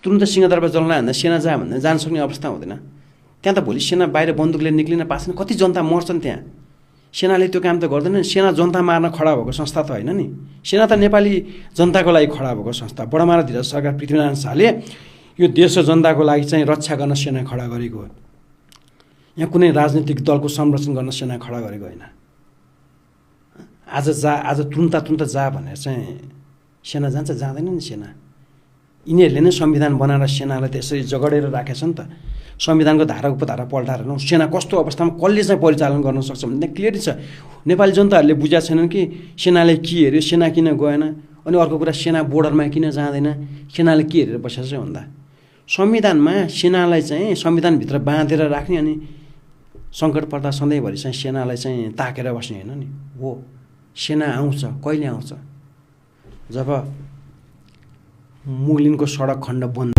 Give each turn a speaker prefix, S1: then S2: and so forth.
S1: तुरुन्त सिंहदरबार जल्न भन्दा सेना जा भन्दा जान सक्ने अवस्था हुँदैन। त्यहाँ त भोलि सेना बाहिर बन्दुकले निक्लिन पाएन, कति जनता मर्छन् त्यहाँ। सेनाले त्यो काम त गर्दैन। सेना जनता मार्न खडा भएको संस्था त होइन नि। सेना त नेपाली जनताको लागि खडा भएको संस्था। बडामारा धिराज सरकार पृथ्वीनारायण शाहले यो देश र जनताको लागि चाहिँ रक्षा गर्न सेना खडा गरेको हो। यहाँ कुनै राजनीतिक दलको संरक्षण गर्न सेना खडा गरेको होइन। आज तुरुन्त जा भनेर चाहिँ सेना जान्छ, जाँदैन नि सेना। यिनीहरूले नै संविधान बनाएर सेनालाई त्यसरी जगडेर राखेछ नि त। संविधानको धारा उपधारा पल्टाएर सेना कस्तो अवस्थामा कसले चाहिँ परिचालन गर्न सक्छ भन्ने क्लियरै छ। नेपाली जनताहरूले बुझेका छैनन् कि सेनाले के हेऱ्यो, सेना किन गएन। अनि अर्को कुरा, सेना बोर्डरमा किन जाँदैन, सेनाले के हेरेर बसेको छ भन्दा संविधानमा सेनालाई चाहिँ संविधानभित्र बाँधेर राख्ने अनि सङ्कट पर्दा सधैँभरि चाहिँ सेनालाई चाहिँ ताकेर बस्ने होइन नि हो। सेना आउँछ, कहिले आउँछ? जब मुगलिनको सडक खण्ड बन्द